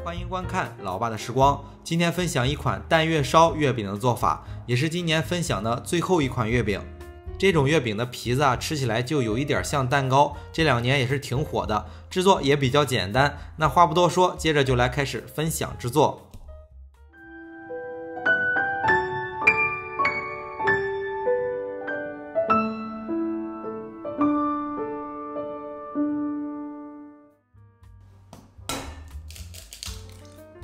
欢迎观看老爸的时光。今天分享一款蛋月烧月饼的做法，也是今年分享的最后一款月饼。这种月饼的皮子吃起来就有一点像蛋糕，这2年也是挺火的，制作也比较简单。那话不多说，接着就来开始分享制作。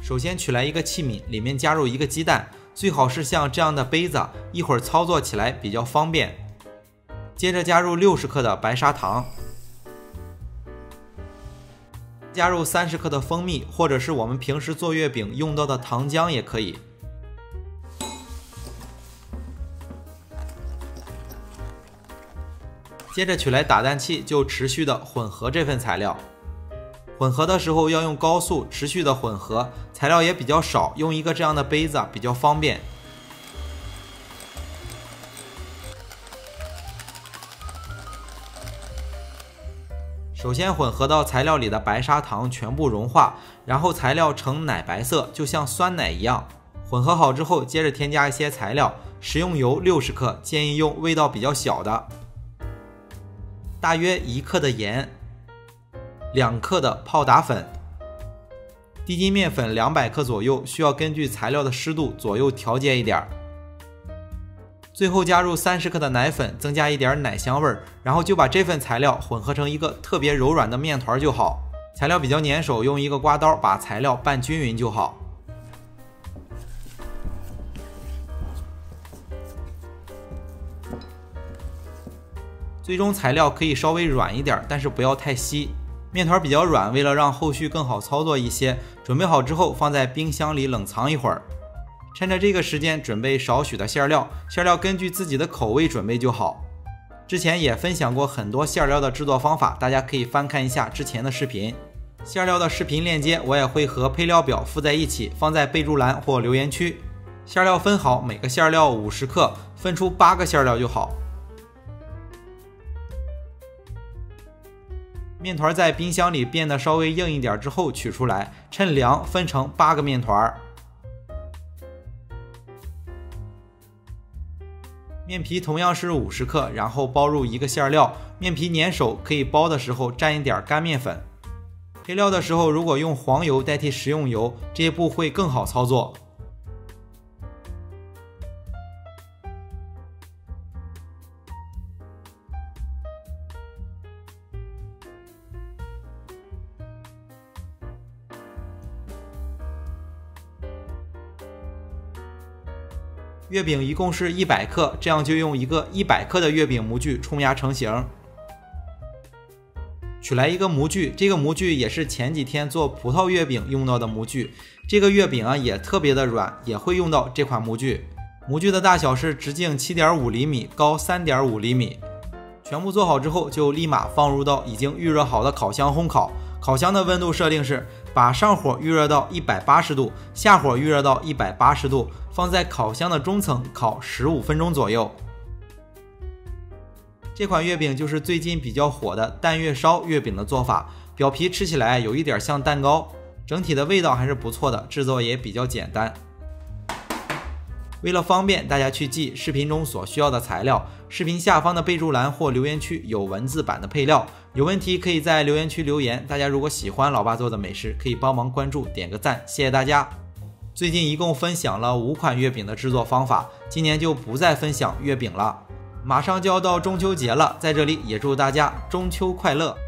首先取来一个器皿，里面加入一个鸡蛋，最好是像这样的杯子，一会儿操作起来比较方便。接着加入60克的白砂糖，加入30克的蜂蜜，或者是我们平时做月饼用到的糖浆也可以。接着取来打蛋器，就持续的混合这份材料。混合的时候要用高速持续的混合，材料也比较少，用一个这样的杯子比较方便。首先混合到材料里的白砂糖全部融化，然后材料呈奶白色，就像酸奶一样。混合好之后，接着添加一些材料，食用油60克，建议用味道比较小的，大约1克的盐，2克的泡打粉，低筋面粉200克左右，需要根据材料的湿度左右调节一点。最后加入30克的奶粉，增加一点奶香味，然后就把这份材料混合成一个特别柔软的面团就好。材料比较粘手，用一个刮刀把材料拌均匀就好。最终材料可以稍微软一点，但是不要太稀。面团比较软，为了让后续更好操作一些，准备好之后放在冰箱里冷藏一会儿。趁着这个时间准备少许的馅料，馅料根据自己的口味准备就好。之前也分享过很多馅料的制作方法，大家可以翻看一下之前的视频。馅料的视频链接我也会和配料表附在一起，放在备注栏或留言区。馅料分好，每个馅料50克，分出8个馅料就好。面团在冰箱里变得稍微硬一点之后取出来，趁凉分成8个面团。面皮同样是50克，然后包入1个馅料。面皮粘手，可以包的时候蘸一点干面粉。配料的时候如果用黄油代替食用油，这一步会更好操作。月饼一共是100克，这样就用一个100克的月饼模具冲压成型。取来一个模具，这个模具也是前几天做葡萄月饼用到的模具。这个月饼也特别的软，也会用到这款模具。模具的大小是直径7.5厘米，高3.5厘米。全部做好之后，就立马放入到已经预热好的烤箱烘烤。烤箱的温度设定是把上火预热到180度，下火预热到180度，放在烤箱的中层烤15分钟左右。这款月饼就是最近比较火的蛋月烧月饼的做法，表皮吃起来有一点像蛋糕，整体的味道还是不错的，制作也比较简单。为了方便大家去记视频中所需要的材料，视频下方的备注栏或留言区有文字版的配料，有问题可以在留言区留言。大家如果喜欢老爸做的美食，可以帮忙关注点个赞，谢谢大家。最近一共分享了5款月饼的制作方法，今年就不再分享月饼了。马上就要到中秋节了，在这里也祝大家中秋快乐。